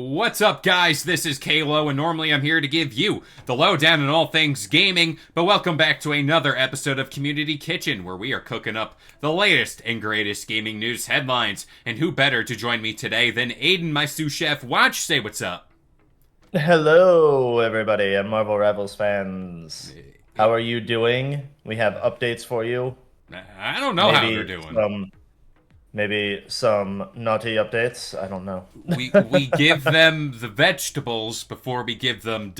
What's up, guys? This is Kalo, and normally I'm here to give you the lowdown on all things gaming, but welcome back to another episode of Community Kitchen, where we are cooking up the latest and greatest gaming news headlines. And who better to join me today than Aiden, my sous chef? Watch, say what's up. Hello, everybody, and Marvel Rivals fans. How are you doing? We have updates for you. I don't know how they're Maybe doing. some naughty updates. I don't know. We give them the vegetables before we give them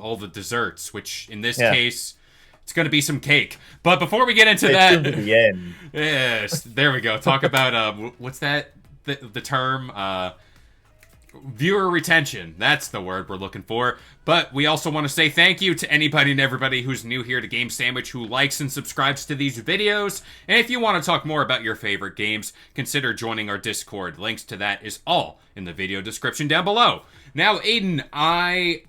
all the desserts, which in this Yeah, case, it's going to be some cake. But before we get into stay that, tuned to the end. yes, there we go. Talk about what's that? The term viewer retention. That's the word we're looking for. But we also want to say thank you to anybody and everybody who's new here to Game Sandwich, who likes and subscribes to these videos. And if you want to talk more about your favorite games, consider joining our Discord. Links to that is all in the video description down below. Now, Aiden, I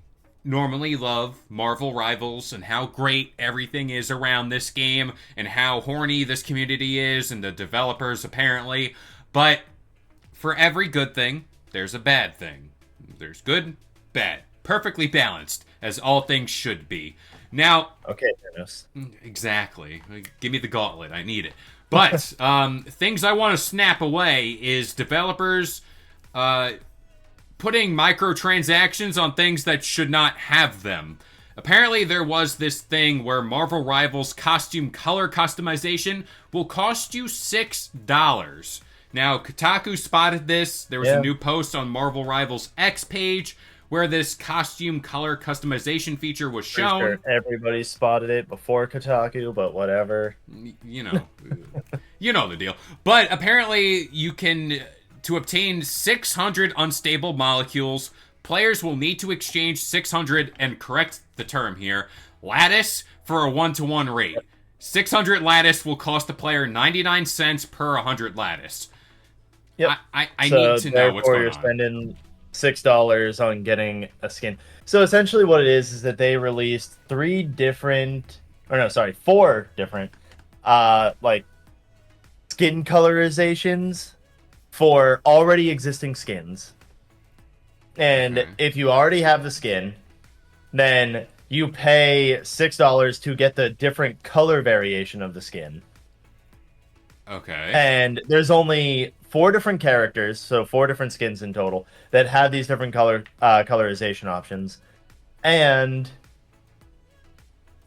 normally love Marvel Rivals and how great everything is around this game and how horny this community is and the developers apparently. But for every good thing, there's a bad thing. There's good, bad. Perfectly balanced, as all things should be. Now, Okay, Thanos. exactly. Give me the gauntlet. I need it. But things I want to snap away is developers putting microtransactions on things that should not have them. Apparently, there was this thing where Marvel Rivals costume color customization will cost you $6. Now, Kotaku spotted this. There was a Yeah, new post on Marvel Rivals X page where this costume color customization feature was pretty shown. sure everybody spotted it before Kotaku, but whatever. You know, you know the deal. But apparently, you can to obtain 600 unstable molecules. Players will need to exchange 600, and correct the term here, lattice for a 1-to-1 rate. 600 lattice will cost the player 99 cents per 100 lattice. Yep. I need So to know what's therefore, going you're on. spending $6 on getting a skin. So essentially, what it is that they released four different, like skin colorizations for already existing skins. And Okay. if you already have the skin, then you pay $6 to get the different color variation of the skin. Okay. And there's only four different characters, so four different skins in total that have these different colorization options, and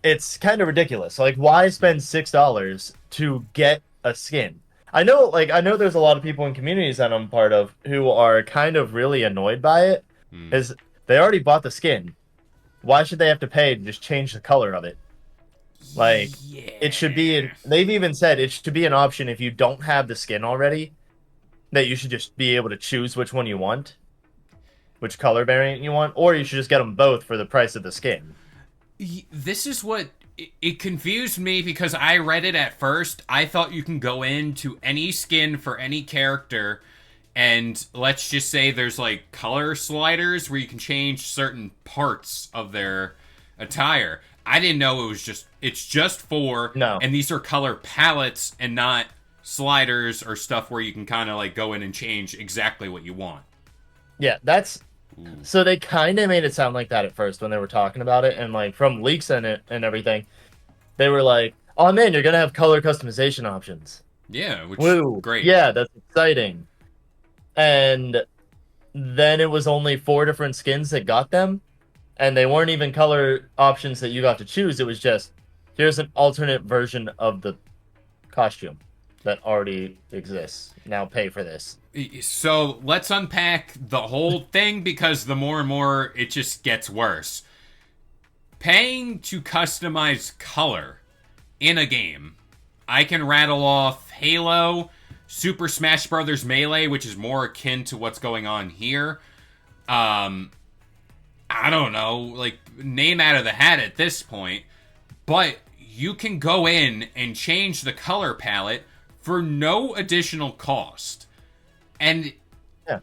it's kind of ridiculous. Like, why spend $6 to get a skin? I know there's a lot of people in communities that I'm part of who are kind of really annoyed by it, Hmm. is they already bought the skin. Why should they have to pay to just change the color of it? Like, it should be. Yeah. They've even said it should be an option if you don't have the skin already, that you should just be able to choose which one you want, which color variant you want, or you should just get them both for the price of the skin. This is what it confused me because I read it at first. I thought you can go into any skin for any character, and let's just say there's like color sliders where you can change certain parts of their attire. I didn't know it's just four, No. and these are color palettes and not sliders or stuff where you can kind of like go in and change exactly what you want. Yeah, that's Ooh. so they kind of made it sound like that at first when they were talking about it, and like from leaks in it and everything, they were like, "Oh man, you're gonna have color customization options." Yeah, which Woo! great. Yeah, that's exciting. And then it was only four different skins that got them, and they weren't even color options that you got to choose. It was just here's an alternate version of the costume that already exists. Now pay for this. So let's unpack the whole thing because the more and more it just gets worse. Paying to customize color in a game. I can rattle off Halo, Super Smash Bros. Melee, which is more akin to what's going on here. Um, I don't know, like name out of the hat at this point, but you can go in and change the color palette for no additional cost. And Yeah.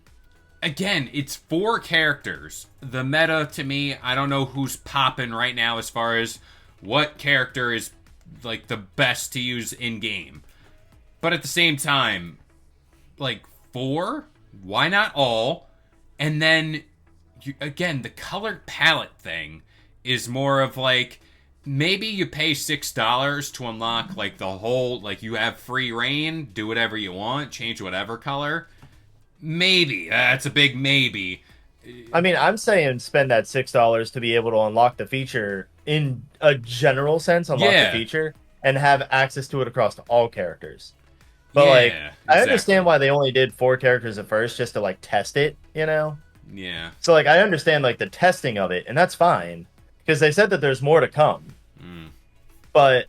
again, it's four characters. The meta to me, I don't know who's popping right now as far as what character is like the best to use in game. But at the same time, like four, why not all? And then, again, the colored palette thing is more of like, maybe you pay $6 to unlock like the whole, like you have free reign, do whatever you want, change whatever color. Maybe. That's a big maybe. I mean, I'm saying spend that $6 to be able to unlock the feature in a general sense, unlock the Yeah. feature, and have access to it across all characters. But Yeah, like, I exactly. understand why they only did 4 characters at first, just to like test it, you know? Yeah. So like, I understand like the testing of it, and that's fine because they said that there's more to come. Mm. But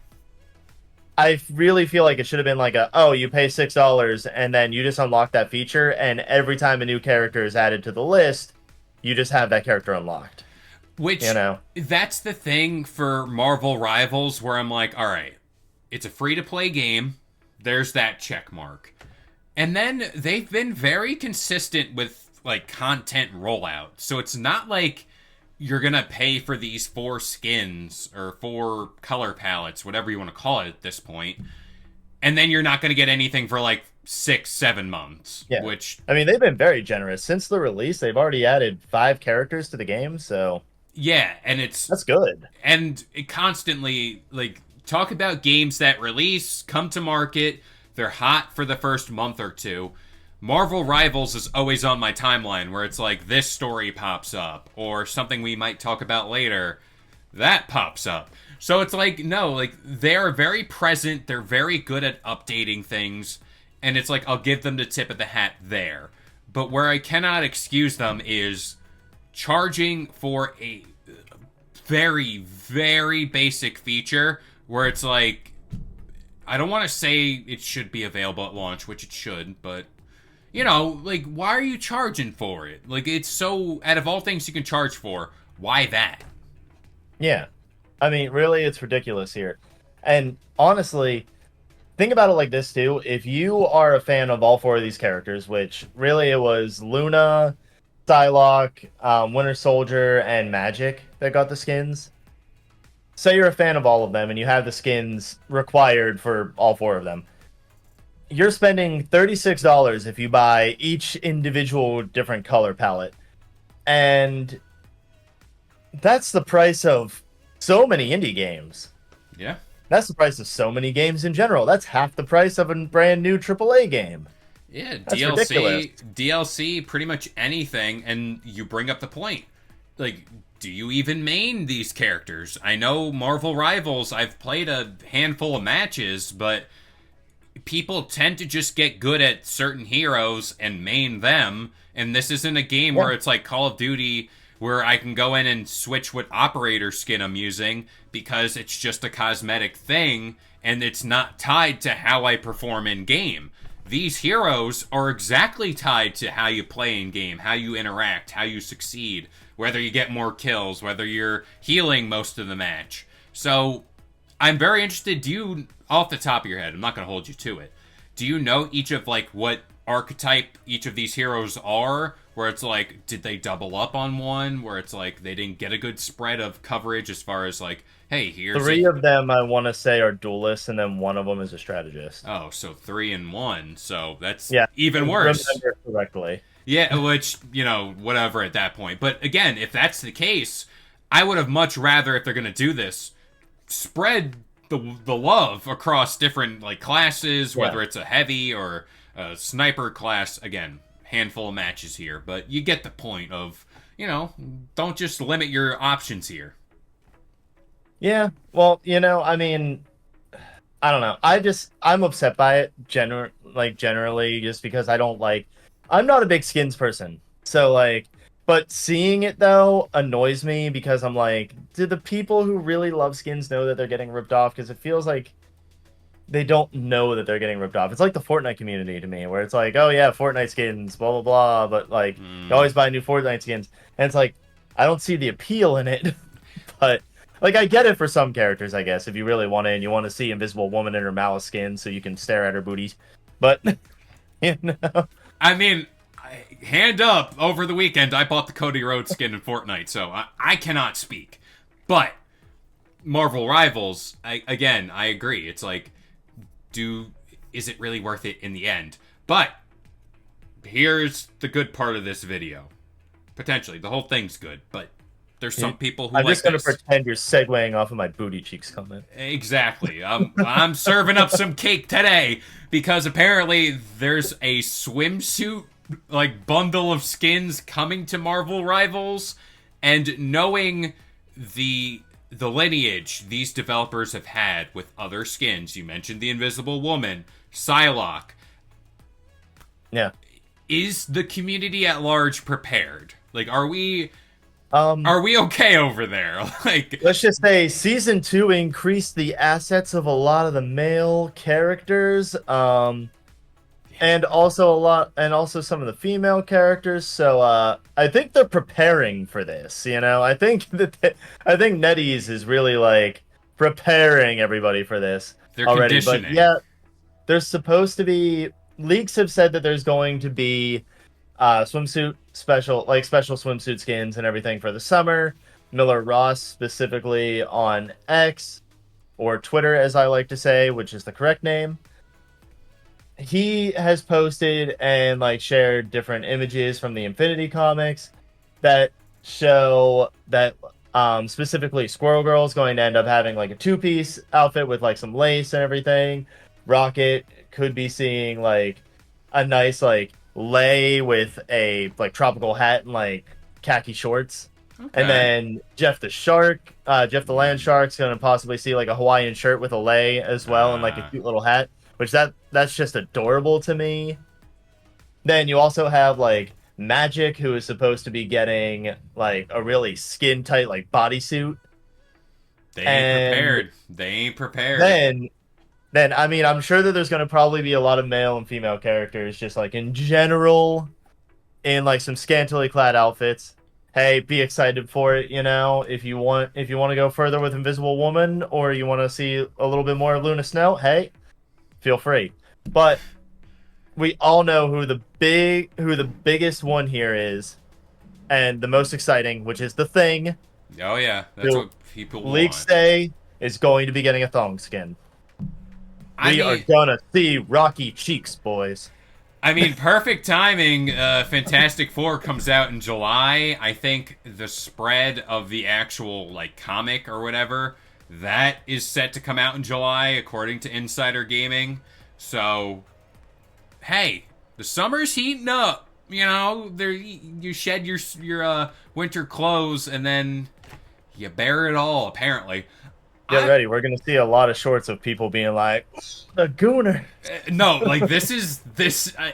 I really feel like it should have been like oh, you pay $6 and then you just unlock that feature, and every time a new character is added to the list, you just have that character unlocked. Which, You know? that's the thing for Marvel Rivals where I'm like, all right, it's a free-to-play game. There's that check mark. And then they've been very consistent with, like, content rollout. So it's not like you're gonna pay for these 4 skins or 4 color palettes, whatever you want to call it at this point, and then you're not gonna get anything for, like, 6-7 months. Yeah. Which, I mean, they've been very generous since the release. They've already added 5 characters to the game, so yeah, and it's that's good. and it constantly, like, talk about games that release, come to market, they're hot for the first month or two. Marvel Rivals is always on my timeline where it's like this story pops up or something we might talk about later that pops up. So it's like, no, like, they're very present, they're very good at updating things, and it's like I'll give them the tip of the hat there. But where I cannot excuse them is charging for a very, very basic feature where it's like, I don't want to say it should be available at launch, which it should, but, you know, like, why are you charging for it? Like, it's so, out of all things you can charge for, why that? Yeah. I mean, really, it's ridiculous here. And honestly, think about it like this too. If you are a fan of all 4 of these characters, which really it was Luna, Psylocke, Winter Soldier, and Magic that got the skins. Say you're a fan of all of them and you have the skins required for all 4 of them. You're spending $36 if you buy each individual different color palette. And that's the price of so many indie games. Yeah. That's the price of so many games in general. That's half the price of a brand new AAA game. Yeah, That's DLC, ridiculous. DLC, pretty much anything, and you bring up the point. Like, do you even main these characters? I know Marvel Rivals, I've played a handful of matches, but people tend to just get good at certain heroes and main them, and this isn't a game where it's like Call of Duty where I can go in and switch what operator skin I'm using because it's just a cosmetic thing and it's not tied to how I perform in game. These heroes are exactly tied to how you play in game, how you interact, how you succeed, whether you get more kills, whether you're healing most of the match. So I'm very interested. Do you, off the top of your head, I'm not going to hold you to it, do you know each of, like, what archetype each of these heroes are? Where it's like, did they double up on one? Where it's like, they didn't get a good spread of coverage as far as, like, hey, here's 3 of them, I want to say, are duelists, and then one of them is a strategist. Oh, so 3 and 1. So that's Yeah, even worse. Remember correctly. Yeah, which, you know, whatever at that point. But again, if that's the case, I would have much rather, if they're going to do this, spread the love across different, like, classes, whether it's a heavy or a sniper class. Again, handful of matches here, but you get the point of, you know, don't just limit your options here. Yeah, well, you know, I mean, I don't know. I'm upset by it generally just because I'm not a big skins person. So like, but seeing it though annoys me because I'm like, do the people who really love skins know that they're getting ripped off? Because it feels like they don't know that they're getting ripped off. It's like the Fortnite community to me, where it's like, oh yeah, Fortnite skins, blah blah blah, but like you always buy new Fortnite skins, and it's like I don't see the appeal in it. But like I get it for some characters, I guess, if you really want it and you want to see Invisible Woman in her Malice skin so you can stare at her booties. But you know, I mean, hand up, over the weekend, I bought the Cody Rhodes skin in Fortnite, so I cannot speak. But Marvel Rivals, I agree. It's like, is it really worth it in the end? But here's the good part of this video. Potentially, the whole thing's good, but there's some people who I'm like just gonna this. pretend you're segueing off of my booty cheeks comment. Exactly. I'm serving up some cake today because apparently there's a swimsuit like bundle of skins coming to Marvel Rivals, and knowing the lineage these developers have had with other skins. You mentioned the Invisible Woman, Psylocke. Yeah. Is the community at large prepared? Like, are we Um, okay over there? Like, let's just say season 2 increased the assets of a lot of the male characters. And also some of the female characters. So I think they're preparing for this. I think I think NetEase is really like preparing everybody for this they're already. conditioning. But yeah, there's supposed to be leaks have said that there's going to be swimsuit special swimsuit skins and everything for the summer. Miller Ross specifically on X or Twitter, as I like to say, which is the correct name. He has posted and like shared different images from the Infinity comics that show that specifically Squirrel Girl is going to end up having like a two-piece outfit with like some lace and everything. Rocket could be seeing like a nice like lay with a like tropical hat and like khaki shorts. Okay. And then Jeff the Land Shark's gonna possibly see like a Hawaiian shirt with a lei as well and like a cute little hat, which that's just adorable to me. Then you also have like Magic, who is supposed to be getting like a really skin tight like bodysuit. They ain't prepared. They ain't prepared. Then I mean I'm sure that there's gonna probably be a lot of male and female characters just like in general in like some scantily clad outfits. Hey, be excited for it, if you want to go further with Invisible Woman or you want to see a little bit more of Luna Snow, hey, feel free. But we all know who the biggest one here is and the most exciting, which is the Thing. Oh yeah, that's what people want. Leaks say is going to be getting a thong skin. We are gonna see Rocky Cheeks, boys. I mean, perfect timing. Fantastic Four comes out in July. I think the spread of the actual like comic or whatever that is set to come out in July, according to Insider Gaming. So, hey, the summer's heating up. There you shed your winter clothes and then you bear it all. Apparently. Get ready. We're going to see a lot of shorts of people being like, the Gooner. No, like,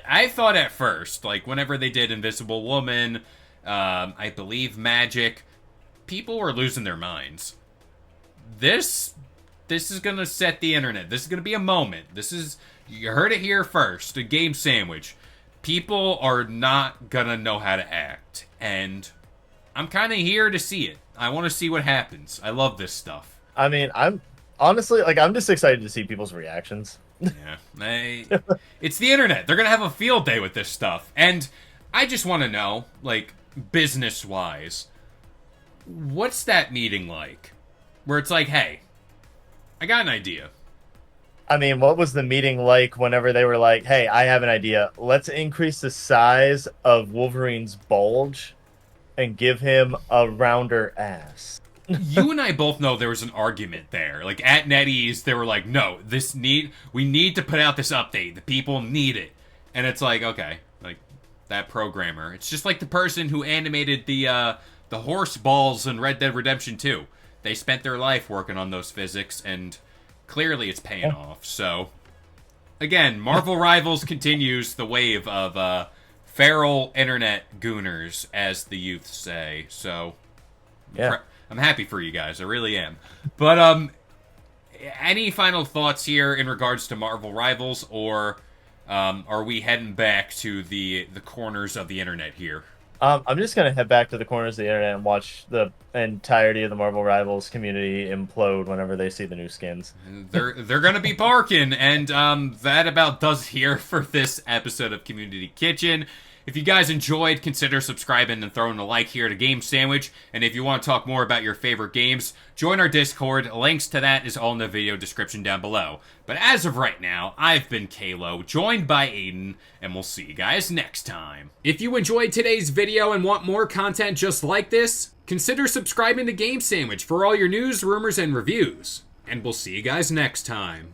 I thought at first, like, whenever they did Invisible Woman, I believe Magic, people were losing their minds. This is going to set the internet. This is going to be a moment. You heard it here first, a game sandwich. People are not going to know how to act. And I'm kind of here to see it. I want to see what happens. I love this stuff. I mean, I'm honestly I'm just excited to see people's reactions. Yeah, it's the internet. They're gonna have a field day with this stuff, and I just want to know, like, business-wise, what's that meeting like? Where it's like, hey, I got an idea. I mean, what was the meeting like whenever they were like, hey, I have an idea. Let's increase the size of Wolverine's bulge and give him a rounder ass. You and I both know there was an argument there. Like, at NetEase, they were like, no, we need to put out this update. The people need it. And it's like, okay, like, that programmer. It's just like the person who animated the horse balls in Red Dead Redemption 2. They spent their life working on those physics, and clearly it's paying off. So, again, Marvel Rivals continues the wave of feral internet gooners, as the youth say. So, yeah. I'm happy for you guys. I really am. But any final thoughts here in regards to Marvel Rivals, or are we heading back to the corners of the internet here? I'm just gonna head back to the corners of the internet and watch the entirety of the Marvel Rivals community implode whenever they see the new skins. They're gonna be barking, and that about does it here for this episode of Community Kitchen. If you guys enjoyed, consider subscribing and throwing a like here to Game Sandwich. And if you want to talk more about your favorite games, join our Discord. Links to that is all in the video description down below. But as of right now, I've been Kalo, joined by Aiden, and we'll see you guys next time. If you enjoyed today's video and want more content just like this, consider subscribing to Game Sandwich for all your news, rumors, and reviews. And we'll see you guys next time.